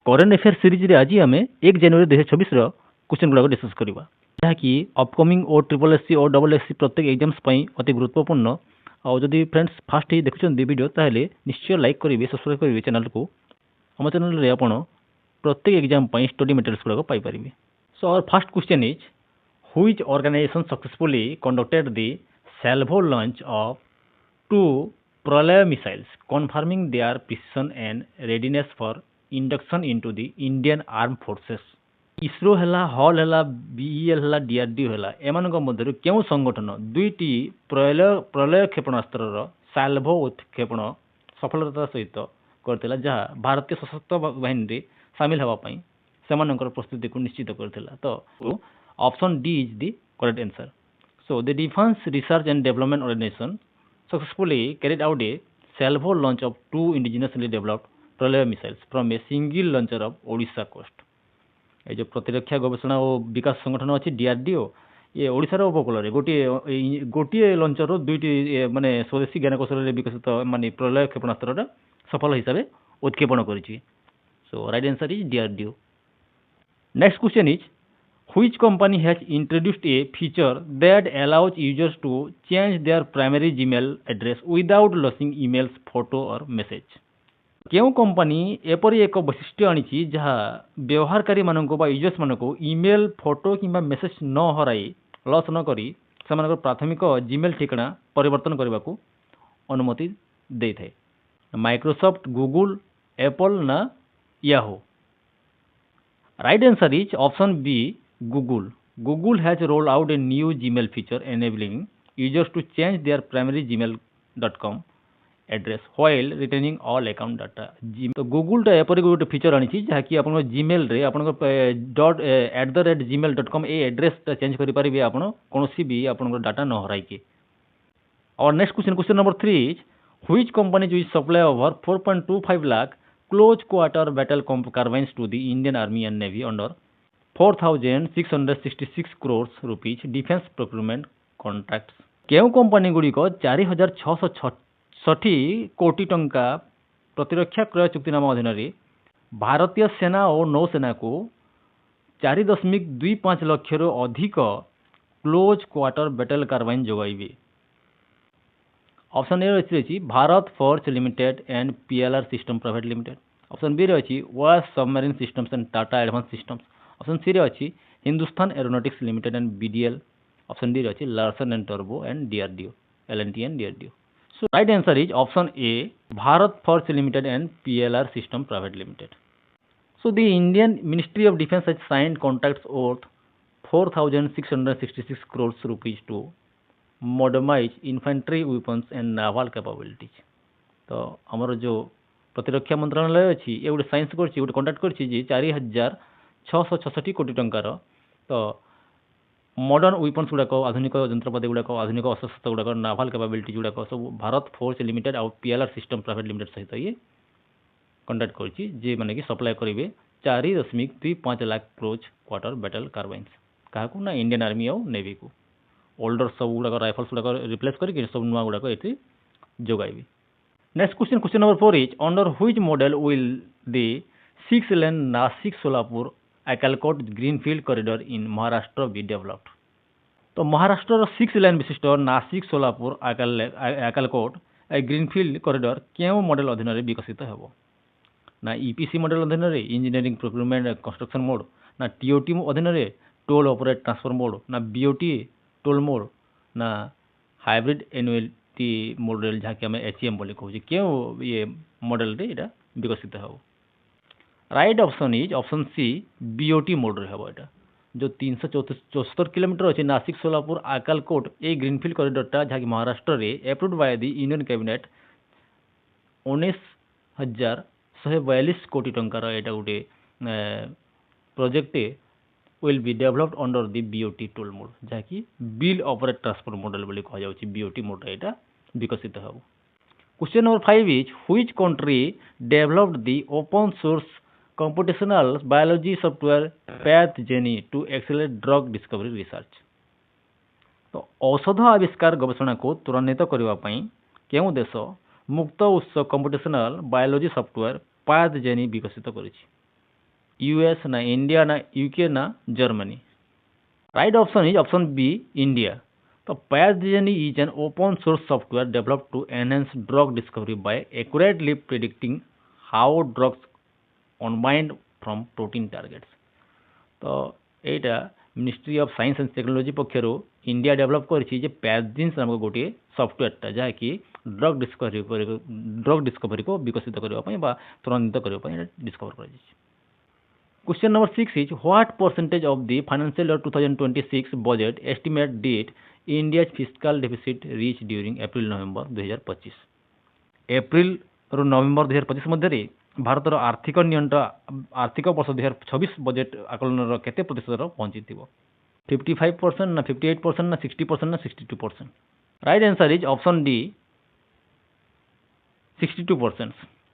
Current affair series रे आज आम 1 जनवरी 2024 क्वेश्चन गुड़ाक डिस्कस करवा जहाँकि अपकमिंग ओ ट्रिपल एससी और डबल एससी प्रत्येक एग्जाम्स अति गुरुत्वपूर्ण आदि फ्रेंड्स फास्ट ही देखुं वीडियो ताहले निश्चय लाइक करेंगे सब्सक्राइब करेंगे चैनल को आम चैनल रे आपण प्रत्येक एग्जाम स्टडी मटेरियल्स गुड़ाक पाइपर। So our first question is which organisation successfully conducted the salvo launch of 2 Pralay missiles confirming their precision and readiness for induction into the Indian Armed Forces। ISRO है हल है बीईएल है DRDO है एमान मध्य क्यों संगठन दुईटी प्रलय क्षेपणास्त्र साल्भो उत्क्षेपण सफलता सहित करथिला जहाँ भारतीय सशस्त्र बाहिनी रे शामिल होगापाई से प्रस्तुति को निश्चित करथिला। तो option D is the correct answer. So the defence research and development organisation successfully carried out a salvo launch of 2 indigenously developed प्रलय missiles from a single launcher of Odisha coast। ये जो प्रतिरक्षा गवेषणा और विकास संगठन अच्छी डीआरडीओ ये ओडिशार उपकूल में गोटे लंचर दुईटी माने स्वदेशी ज्ञानकौशल विकसित माने प्रलय क्षेपणास्त्र सफल हिसाब से उत्क्षेपण करिछि। So right answer is DRDO. Next question is which company has introduced a feature that allows users to change their primary Gmail address without losing emails, photo or message। केउ कंपनी एपरी एक वैशिष्ट्य आनी जहाँ व्यवहारकारी मानक यूजर्स मानक email photo किंबा message न हराई लॉस न करी से प्राथमिक जीमेल ठिकाना परिवर्तन करने को अनुमति दे थाए। माइक्रोसॉफ्ट, गूगल, एप्पल ना Yahoo. Right answer is option B Google। Google has rolled out a new Gmail feature enabling users to change their primary gmail.com address while retaining all account data। तो Google टा एपरी गोटे feature आनी जहाँ कि आप Gmail रे आप .@gmail.com ए address change करेंगे आप कौन भी आप डाटा न हराई। और next question number 3 is which company will supply over 4.25 lakh close quarter battle carbines to the Indian army and navy under 4,666 crores rupees defence procurement contracts. केउ कंपनी गुड़िक 4,660 कोटी टंका प्रतिरक्षा क्रय चुक्तिनामा अधीन भारतीय सेना और नौसेना को 4.25 लाख अधिक क्लोज क्वार्टर बैटल कार्बाइन जोगाइबे। ऑप्शन ए रही Bharat Force Limited and PLR Systems Private Limited. Option B रही वास Submarine Systems and Tata Advance Systems. Option C रे अच्छी Hindustan aeronautics Limited and BDL. Option D अच्छी Larsen and Turbo and DRDO LNT and DRDO. So right answer is option A Bharat Force Limited and PLR Systems Private Limited. So the Indian Ministry of defence has signed contracts worth 4,666 crores rupees to modernise infantry weapons and naval capabilities. तो आमर जो प्रतिरक्षा मंत्रालय अच्छी ये गोटे science कर contract कर 4,666 कोटी टंकार तो मॉडर्न वेपन्स गुड़ाक आधुनिक जंत्रपाति गुड़ाक आधुनिक अस्त्र गुड़ाक नाभाल कैपेबिलिटी गुड़ाक सब भारत फोर्स लिमिटेड और पीएलआर सिस्टम प्राइवेट लिमिटेड सहित ये कॉन्ट्रैक्ट कर माने कि सप्लाई करेंगे 4.25 लाख क्लोज क्वार्टर बैटल कार्बाइन्स क्या ना इंडियन आर्मी और नेवी को ओल्डर सब गुड़ाक राइफल्स गुड़ाक रिप्लेस करके सब नुआ गुड़ाक ये जोगाइबे। Next question number 4 is under which model will the 6 lane Nashik Solapur Akalkot greenfield corridor in Maharashtra be developed. तो महाराष्ट्र 6 लेन विशिष्ट नासिक सोलापुर अकालकोट ग्रीनफील्ड कॉरिडोर क्यों मॉडल अधीन विकसित हो ना ईपीसी मॉडल अधीन इंजीनियरिंग प्रोक्यूरमेंट कंस्ट्रक्शन मोड ना टीओटी अधीन टोल ऑपरेट ट्रांसफर मोड ना बीओटी टोल मोड ना हाइब्रिड एनुअलिटी मॉडल जहाँ कि आम एचईएम बोली कहूँ क्यों ये मॉडल रे इटा विकसित हो। Right option is option C BOT mode रे हम यहाँ जो 374 किलोमीटर अच्छे नासिक सोलापुर आकालकोट ए ग्रीनफील्ड कॉरिडोरटा जहाँकि महाराष्ट्र रे approved by the union cabinet 19,142 कोटी टंकार यहाँ गोटे project will be developed under the BOT toll mode जहाँकि बिल ऑपरेट ट्रांसफर मॉडल बोली कह बीओटी मोड यहाँ विकसित हो। Question number 5 is which country developed the open source computational biology software PathGenie to accelerate drug discovery research। तो औषध आविष्कार गवेषणा को त्वरान्वित करने केउं देश मुक्त उत्स कंप्यूटेशनल बायोलॉजी सॉफ्टवेयर PathGenie विकसित करिछि। यूएस ना इंडिया ना यूके ना Germany. Right option is option B India. तो Pathogeny is an open source software developed to enhance drug discovery by accurately predicting how drugs unbind from protein targets। तो एटा Ministry of Science and Technology पक्षर India develop करिछि जे पैथजिन्स नामक गोटे software जहाँ कि ड्रग डिस्कवरी को विकसित करने बा त्वरान्वित करने डिस्कवर कर। Question number 6 is what percentage of the financial year 2026 budget estimate did India's fiscal deficit reach during April-November 2025? April रु नवेम्बर 2025 मध्य भारतर आर्थिक वर्ष 2026 बजेट आकलन केते प्रतिशत पहुंची 55% ना 58% ना 60% ना 62%? Right answer is option D 62%।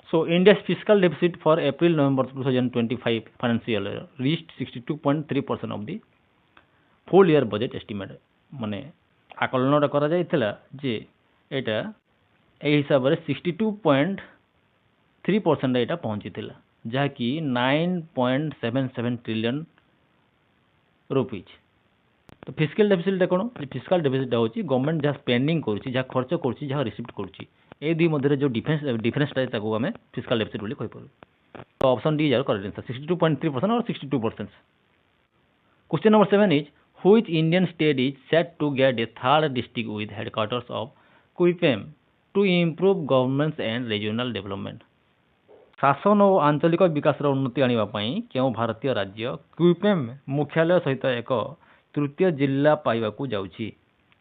So India's fiscal deficit for April-November 2025 financial year reached 62.3% of the full year budget estimate। माने आकलन करा जाइथिला जे एटा ए हिसाब रे 62.3% एटा पहुंचीथिला जहा कि 9.77 ट्रिलियन रुपीज। तो फिस्कल डेफिसिट कोन? फिस्कल डेफिसिट होची गवर्नमेंट जहा स्पेंडिंग करछि जहा खर्च करछि जहा रिसीव करछि ए दुई मध्य जो डिफरेंस ताको आमे फिस्कल डेफिसिट बोली कहि परु। तो option D is correct answer 62.3% और 62%। Question number 7 is which Indian state is set to get a third district with headquarters of Quepem to improve governance and regional development? शासन और आंचलिक विकास उन्नति आनिबा पई केउ भारतीय राज्य क्विपेम मुख्यालय सहित एक तृतीय जिला पाइबाकू जाउछि?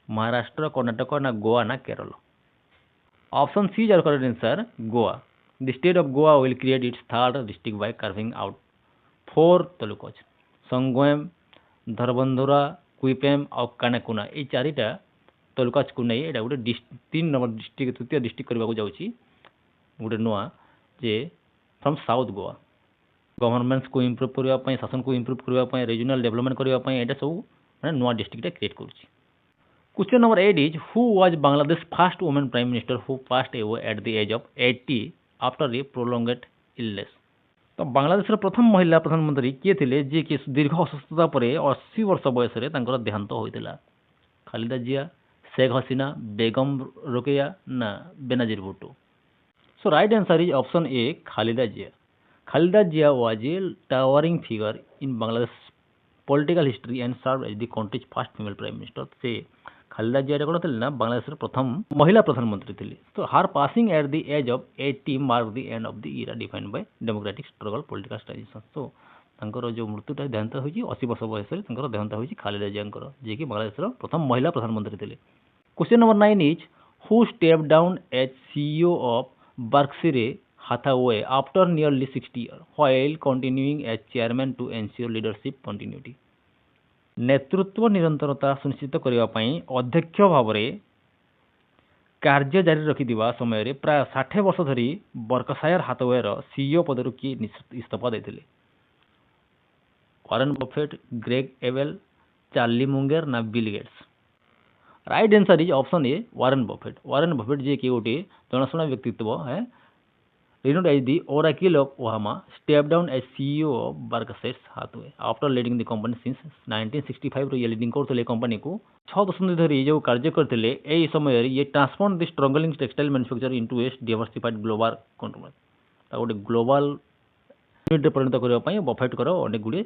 महाराष्ट्र, कर्नाटक ना गोवा ना Kerala? Option C is correct answer, Goa. The state of Goa will create its third district by carving out 4 talukas: Sangam, Dharbandhura, Kuipem और Kanakuna। ये चारिटा तालुकास को नहीं एटा गोटे 3 नंबर डिस्ट्रिक्ट तृतीय डिस्ट्रिक्ट करबा को जाउछि गोटे नुआ जे फ्रॉम साउथ गोवा। गवर्नमेंट्स को इंप्रूव करबा पई, शासन को इंप्रूव करबा पई, रीजनल डेवलपमेंट करबा पई एटा सब माने नुआ district create करूछि। Question number 8 is who was Bangladesh's first woman prime minister who passed away at the age of 80 after a prolonged illness? तो बांग्लादेश प्रथम महिला प्रधानमंत्री किए थिले जे कि दीर्घ असुस्थता पर 80 वर्ष बयस रे तांकर देहांत होइतिला? खालिदा जिया, शेख हसीना, बेगम रोकेया ना Benazir Bhutto? So right answer is option A Khaleda Zia. Khaleda Zia was a towering figure in Bangladesh political history and served as the country's first female prime minister। से खालिदा जिया कौन थे ना बांग्लादेश प्रथम महिला प्रधानमंत्री थी। तो her passing at the age of 80 mark the end of the era defined by democratic struggle political transition. तो तांकर जो मृत्युटा देहांत होइछि 80 वर्ष बयस रे तांकर देहांत होइछि खालिदा जियाकर जे कि बांग्लादेश प्रथम महिला प्रधानमंत्री थे। Question number 9 is who step down as CEO of Berkshire Hathaway after nearly 60 years while continuing as chairman to ensure leadership continuity? नेतृत्व निरंतरता सुनिश्चित करने अध्यक्ष भाव में कार्य जारी रखिथिबा समय रे प्राय 60 वर्ष धरी बर्कशायर हाथवेर सीईओ पदरु किए इस्तीफा देथिले? Warren Buffett, Greg Abel, Charlie Munger ना Bill Gates? Right answer is option A Warren Buffett. Warren Buffett जे कि गोटे जनाशुना व्यक्तित्व है renowned as the Oracle of Omaha, stepped down as CEO of Berkshire Hathaway after leading the company since 1965 रो ये leading करथिले company को 6 दशक धरि जो कार्य करथिले एई समय रे ये transform the struggling textile manufacture into A diversified global control ता गोटे ग्लोबल यूनिट परिणत करबा पई बफेट करो अनेक गुडे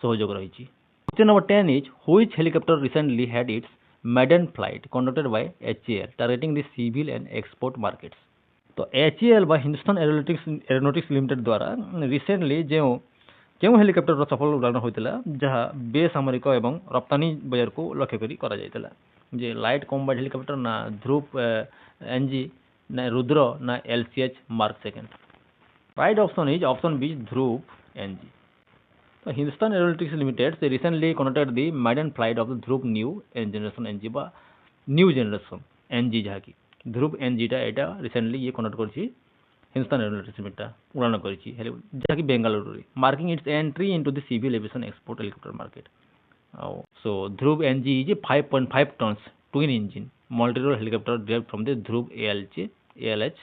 सहयोग रहिछि। Question number 10 is which helicopter recently had its maiden flight conducted by HAL targeting the civil and export markets? तो HAL बा हिंदुस्तान एरोनॉटिक्स लिमिटेड द्वारा रिसेंटली जो केउ हेलिकॉप्टर सफल उड़ान होइतिला जहा बेसामरिक एवं रप्तानी बाजार को लक्ष्य करी करा जाइतिला जे लाइट कॉम्बैट हेलिकॉप्टर ना ध्रुव एनजी ना रुद्र ना LCH mark second? Right option is option B Dhruv NG. तो हिंदुस्तान एरोनॉटिक्स लिमिटेड से recently conducted the maiden flight of the Dhruv new generation NG बा न्यू जनरेशन एनजी जहा की ध्रुव एनजीटा एटा रिसेंटली ये कनेक्ट करछि हिंदुस्तान एरोनॉटिक्स लिमिटेड उड़ान करछि जहा कि बेंगलुरु रे marking its entry into the civil aviation export helicopter market. So Dhruv NG is 5.5 tons twin engine multi role helicopter derived from the Dhruv ALH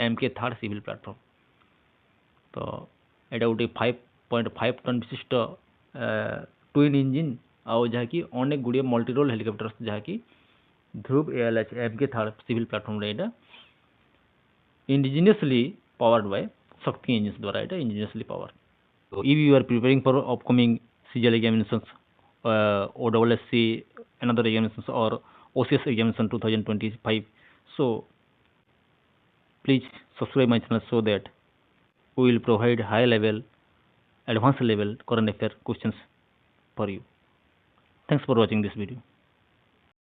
MK third civil platform. तो एटा गोटे 5 0.5 ଟନ୍ ବିଶିଷ୍ଟ ट्विन इंजिन आउ जहाँकि अनेक गुड़िए मल्टी रोल हेलिकप्टर्स जहाँकि Dhruv ALH MK third civil platform एटा indigenously powered by Shakti engines द्वारा एटा indigenously powered. So if you are preparing for upcoming CGL examinations, OSSC, another examinations or OCS examination 2025, so please subscribe my channel so that we will provide high level, advanced level current affair questions for you. Thanks for watching this video.